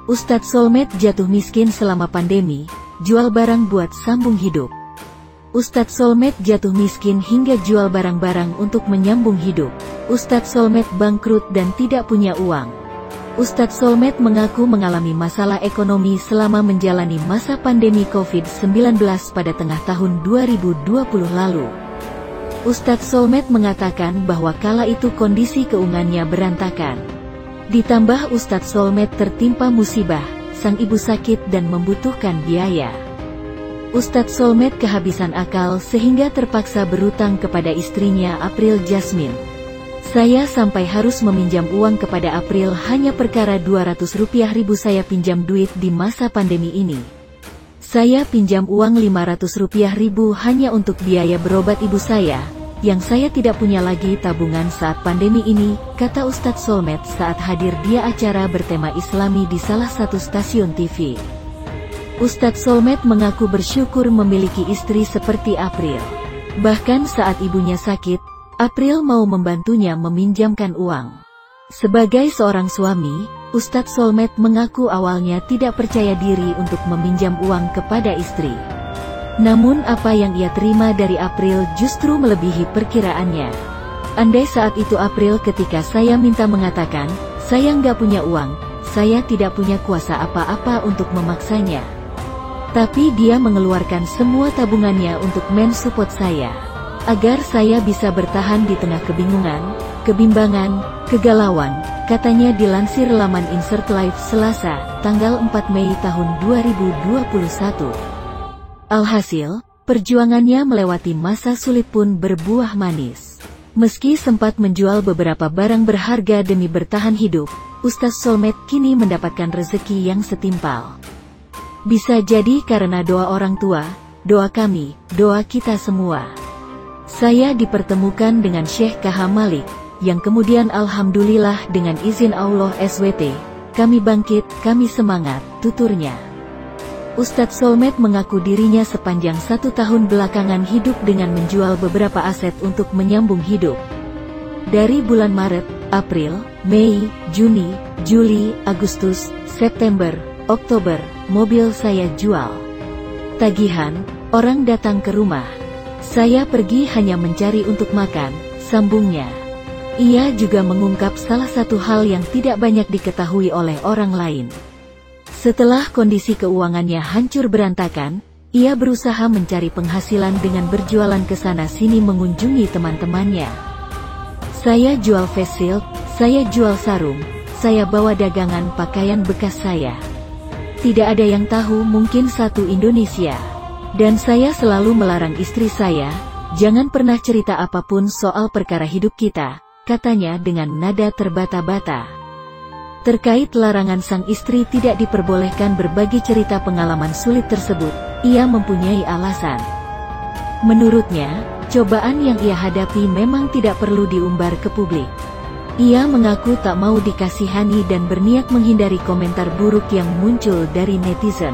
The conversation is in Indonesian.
Ustadz Solmed jatuh miskin selama pandemi, jual barang buat sambung hidup. Ustadz Solmed jatuh miskin hingga jual barang-barang untuk menyambung hidup. Ustadz Solmed bangkrut dan tidak punya uang. Ustadz Solmed mengaku mengalami masalah ekonomi selama menjalani masa pandemi COVID-19 pada tengah tahun 2020 lalu. Ustadz Solmed mengatakan bahwa kala itu kondisi keuangannya berantakan. Ditambah Ustadz Solmed tertimpa musibah, sang ibu sakit dan membutuhkan biaya. Ustadz Solmed kehabisan akal sehingga terpaksa berutang kepada istrinya April Jasmine. Saya sampai harus meminjam uang kepada April hanya perkara Rp200.000 saya pinjam duit di masa pandemi ini. Saya pinjam uang Rp500.000 hanya untuk biaya berobat ibu saya, yang saya tidak punya lagi tabungan saat pandemi ini, kata Ustadz Solmed saat hadir di acara bertema Islami di salah satu stasiun TV. Ustadz Solmed mengaku bersyukur memiliki istri seperti April. Bahkan saat ibunya sakit, April mau membantunya meminjamkan uang. Sebagai seorang suami, Ustadz Solmed mengaku awalnya tidak percaya diri untuk meminjam uang kepada istri. Namun apa yang ia terima dari April justru melebihi perkiraannya. Andai saat itu April ketika saya minta mengatakan, saya nggak punya uang, saya tidak punya kuasa apa-apa untuk memaksanya. Tapi dia mengeluarkan semua tabungannya untuk mensupport saya, agar saya bisa bertahan di tengah kebingungan, kebimbangan, kegalauan, katanya dilansir laman Insert Live Selasa, tanggal 4 Mei tahun 2021. Alhasil, perjuangannya melewati masa sulit pun berbuah manis. Meski sempat menjual beberapa barang berharga demi bertahan hidup, Ustadz Solmed kini mendapatkan rezeki yang setimpal. Bisa jadi karena doa orang tua, doa kami, doa kita semua. Saya dipertemukan dengan Syekh KH Malik, yang kemudian alhamdulillah dengan izin Allah SWT, kami bangkit, kami semangat, tuturnya. Ustadz Solmed mengaku dirinya sepanjang 1 tahun belakangan hidup dengan menjual beberapa aset untuk menyambung hidup. Dari bulan Maret, April, Mei, Juni, Juli, Agustus, September, Oktober, mobil saya jual. Tagihan, orang datang ke rumah. Saya pergi hanya mencari untuk makan, sambungnya. Ia juga mengungkap salah satu hal yang tidak banyak diketahui oleh orang lain. Setelah kondisi keuangannya hancur berantakan, ia berusaha mencari penghasilan dengan berjualan ke sana-sini mengunjungi teman-temannya. Saya jual face shield, saya jual sarung, saya bawa dagangan pakaian bekas saya. Tidak ada yang tahu mungkin satu Indonesia. Dan saya selalu melarang istri saya, jangan pernah cerita apapun soal perkara hidup kita, katanya dengan nada terbata-bata. Terkait larangan sang istri tidak diperbolehkan berbagi cerita pengalaman sulit tersebut, ia mempunyai alasan. Menurutnya, cobaan yang ia hadapi memang tidak perlu diumbar ke publik. Ia mengaku tak mau dikasihani dan berniat menghindari komentar buruk yang muncul dari netizen.